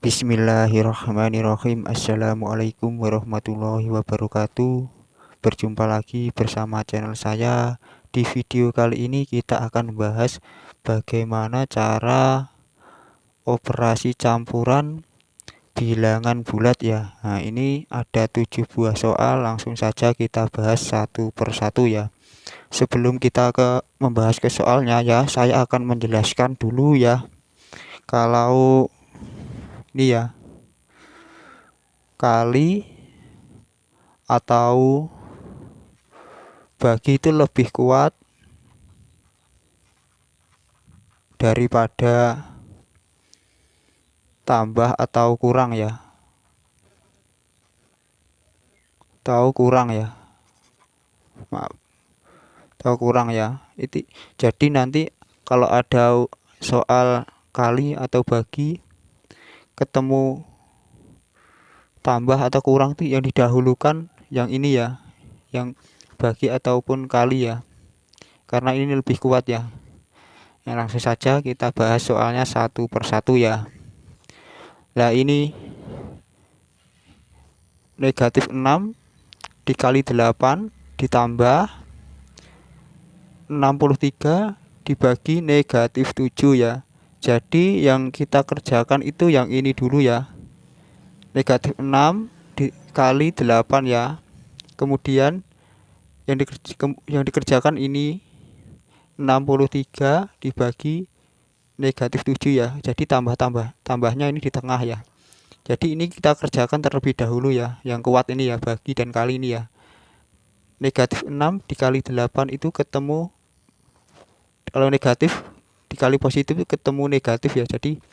Bismillahirrahmanirrahim. Assalamualaikum warahmatullahi wabarakatuh. Berjumpa lagi bersama channel saya. Di video kali ini kita akan membahas bagaimana cara operasi campuran bilangan bulat ya. Nah, ini ada 7 buah soal, langsung saja kita bahas satu persatu ya. Sebelum kita membahas ke soalnya ya, saya akan menjelaskan dulu ya. Kalau ini ya, kali atau bagi itu lebih kuat daripada tambah atau kurang ya, atau kurang ya, maaf, atau kurang ya. Jadi nanti kalau ada soal kali atau bagi ketemu tambah atau kurang tuh yang didahulukan yang ini ya, yang bagi ataupun kali ya, karena ini lebih kuat ya. Langsung saja kita bahas soalnya satu persatu ya. Nah, ini negatif 6 dikali 8 ditambah 63 dibagi negatif 7 ya. Jadi yang kita kerjakan itu yang ini dulu ya. Negatif 6 dikali 8 ya. Kemudian yang dikerjakan ini 63 dibagi negatif 7 ya. Jadi tambahnya ini di tengah ya. Jadi ini kita kerjakan terlebih dahulu ya. Yang kuat ini ya, bagi dan kali ini ya. Negatif 6 dikali 8 itu ketemu, kalau negatif dikali positif itu ketemu negatif ya. Jadi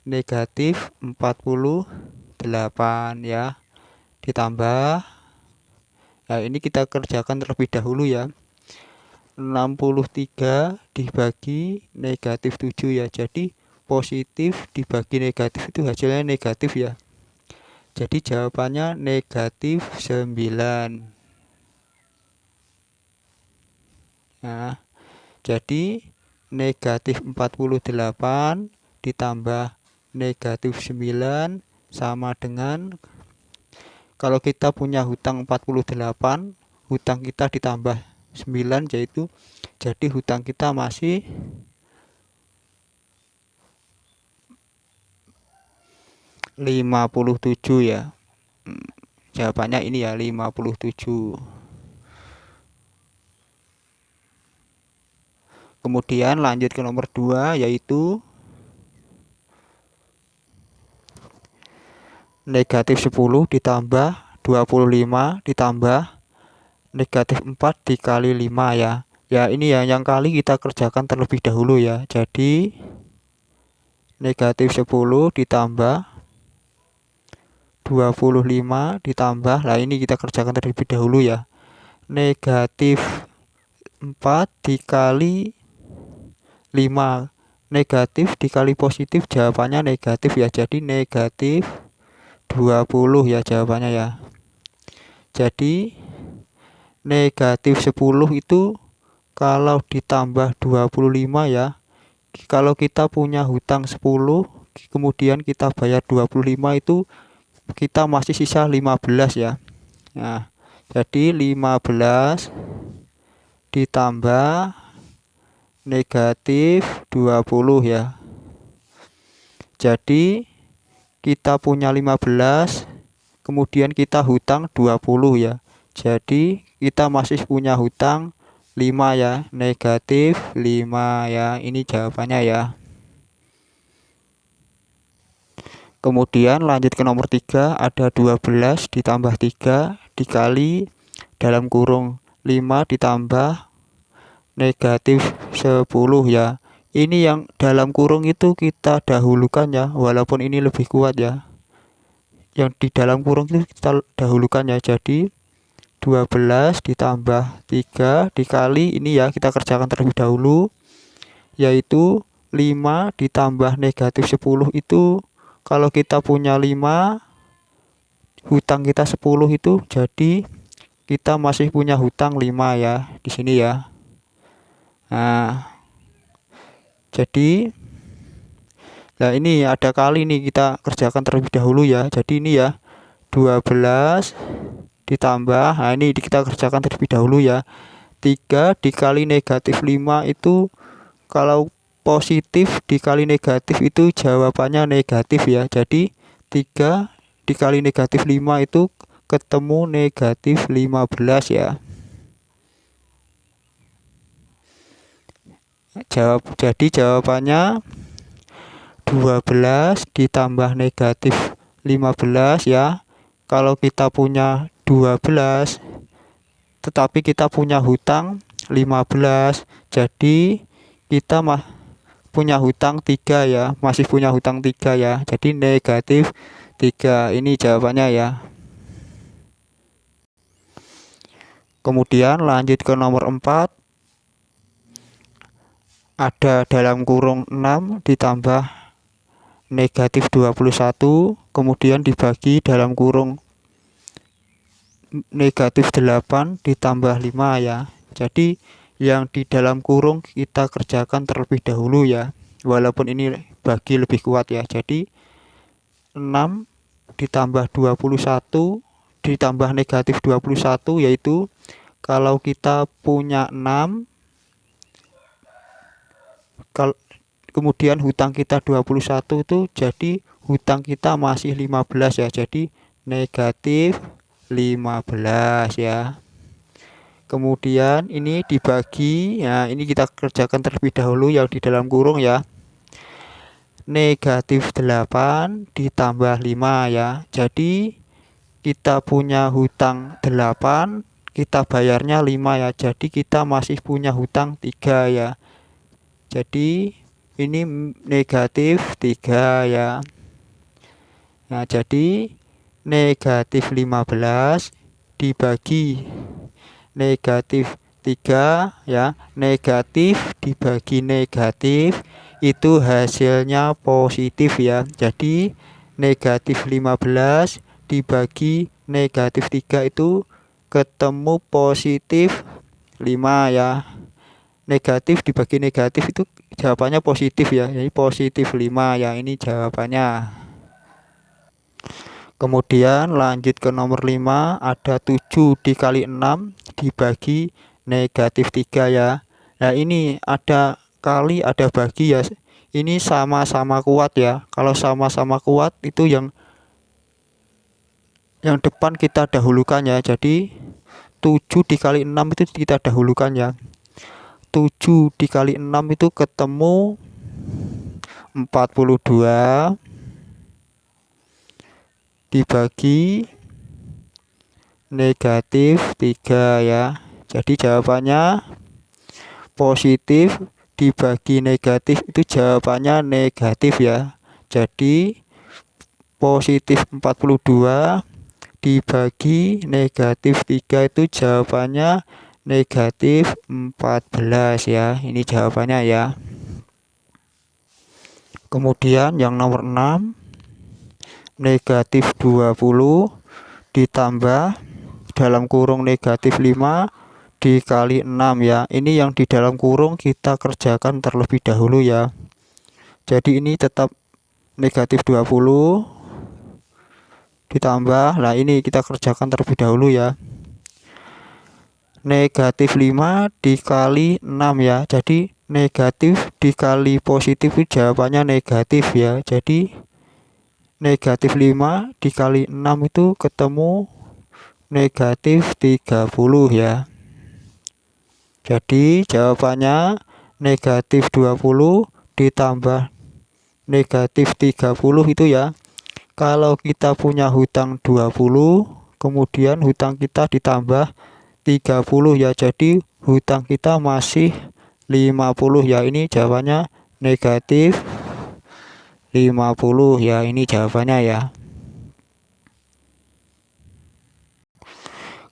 negatif 48 ya, ditambah, nah ini kita kerjakan terlebih dahulu ya, 63 dibagi negatif 7 ya. Jadi positif dibagi negatif itu hasilnya negatif ya. Jadi jawabannya negatif 9. Nah, jadi negatif 48 ditambah negatif 9 sama dengan, kalau kita punya hutang 48, hutang kita ditambah 9 yaitu, jadi hutang kita masih 57 ya. Jawabannya ini ya, 57. Kemudian lanjut ke nomor 2, yaitu negatif 10 ditambah 25 ditambah negatif 4 dikali 5 ya. Ya ini ya, yang kali kita kerjakan terlebih dahulu ya. Jadi negatif 10 ditambah 25 ditambah, nah ini kita kerjakan terlebih dahulu ya, negatif 4 dikali 5. Negatif dikali positif jawabannya negatif ya. Jadi negatif 20 ya jawabannya ya. Jadi negatif 10 itu kalau ditambah 25 ya. Kalau kita punya hutang 10 kemudian kita bayar 25 itu kita masih sisa 15 ya. Nah, jadi 15 ditambah negatif 20 ya. Jadi kita punya 15, kemudian kita hutang 20 ya. Jadi kita masih punya hutang 5 ya, negatif 5 ya. Ini jawabannya ya. Kemudian lanjut ke nomor 3, ada 12 ditambah 3 dikali dalam kurung 5 ditambah negatif 10 ya. Ini yang dalam kurung itu kita dahulukan ya, walaupun ini lebih kuat ya. Yang di dalam kurung itu kita dahulukan ya. Jadi 12 ditambah 3 dikali ini ya, kita kerjakan terlebih dahulu, yaitu 5 ditambah negatif 10 itu, kalau kita punya 5, hutang kita 10 itu, jadi kita masih punya hutang 5 ya di sini ya. Nah, jadi Nah ini ada kali nih, kita kerjakan terlebih dahulu ya. Jadi ini ya 12 ditambah, nah ini kita kerjakan terlebih dahulu ya. 3 dikali negatif 5 itu, kalau positif dikali negatif itu jawabannya negatif ya. Jadi 3 dikali negatif 5 itu ketemu negatif 15 ya. Jadi jawabannya 12 ditambah negatif 15 ya. Kalau kita punya 12 tetapi kita punya hutang 15, jadi kita punya hutang 3 ya, masih punya hutang 3 ya. Jadi negatif 3, ini jawabannya ya. Kemudian lanjut ke nomor 4. Ada dalam kurung 6 ditambah negatif 21, kemudian dibagi dalam kurung negatif 8 ditambah 5 ya. Jadi yang di dalam kurung kita kerjakan terlebih dahulu ya, walaupun ini bagi lebih kuat ya. Jadi 6 ditambah 21 ditambah negatif 21, yaitu kalau kita punya 6, kemudian hutang kita 21 itu, jadi hutang kita masih 15 ya. Jadi negatif 15 ya. Kemudian ini dibagi, ya ini kita kerjakan terlebih dahulu yang di dalam kurung ya. Negatif 8 ditambah 5 ya. Jadi kita punya hutang 8, kita bayarnya 5 ya. Jadi kita masih punya hutang 3 ya. Jadi ini negatif 3 ya. Nah, jadi negatif 15 dibagi negatif 3 ya. Negatif dibagi negatif itu hasilnya positif ya. Jadi negatif 15 dibagi negatif 3 itu ketemu positif 5 ya. Negatif dibagi negatif itu jawabannya positif ya. Jadi positif 5 ya, ini jawabannya. Kemudian lanjut ke nomor 5, ada 7 dikali 6 dibagi negatif 3 ya. Nah ini ada kali ada bagi ya. Ini sama-sama kuat ya. Kalau sama-sama kuat itu yang depan kita dahulukan ya. Jadi 7 dikali 6 itu kita dahulukan ya. 7 dikali 6 itu ketemu 42 dibagi negatif 3 ya. Jadi jawabannya positif dibagi negatif itu jawabannya negatif ya. Jadi positif 42 dibagi negatif 3 itu jawabannya negatif 14 ya. Ini jawabannya ya. Kemudian yang nomor 6, negatif 20 ditambah dalam kurung negatif 5 dikali 6 ya. Ini yang di dalam kurung kita kerjakan terlebih dahulu ya. Jadi ini tetap negatif 20 ditambah, nah ini kita kerjakan terlebih dahulu ya. Negatif 5 dikali 6 ya. Jadi negatif dikali positif itu jawabannya negatif ya. Jadi negatif 5 dikali 6 itu ketemu negatif 30 ya. Jadi jawabannya negatif 20 ditambah negatif 30 itu ya. Kalau kita punya hutang 20, kemudian hutang kita ditambah 30 ya. Jadi hutang kita masih 50 ya. Ini jawabannya negatif 50 ya. Ini jawabannya ya.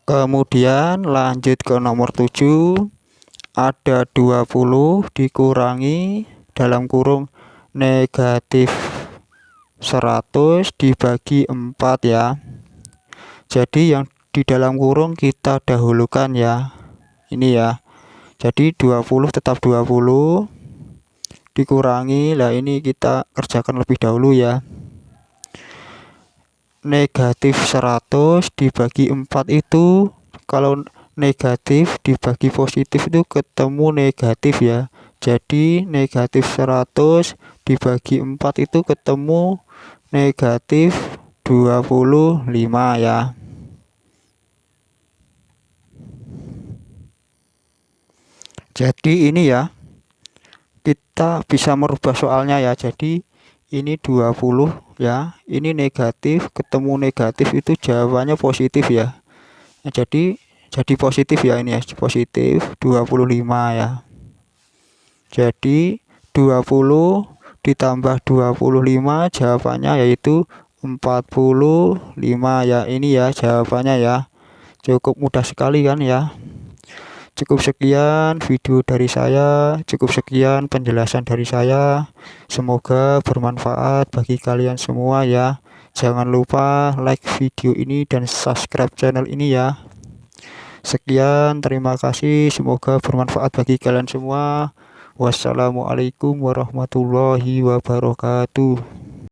Kemudian lanjut ke nomor 7. Ada 20 dikurangi dalam kurung negatif 100 dibagi 4 ya. Jadi yang di dalam kurung kita dahulukan ya. Ini ya. Jadi 20 tetap 20. dikurangi. Lah ini kita kerjakan lebih dahulu ya. Negatif 100 dibagi 4 itu, kalau negatif dibagi positif itu ketemu negatif ya. Jadi negatif 100 dibagi 4 itu ketemu negatif 25 ya. Jadi ini ya, kita bisa merubah soalnya ya. Jadi ini 20 ya, ini negatif ketemu negatif itu jawabannya positif ya. Nah, jadi positif ya, ini ya, positif 25 ya. Jadi 20 ditambah 25 jawabannya yaitu 45 ya. Ini ya jawabannya ya. Cukup mudah sekali kan ya. Cukup sekian video dari saya, cukup sekian penjelasan dari saya. Semoga bermanfaat bagi kalian semua ya. Jangan lupa like video ini dan subscribe channel ini ya. Sekian, terima kasih. Semoga bermanfaat bagi kalian semua. Wassalamualaikum warahmatullahi wabarakatuh.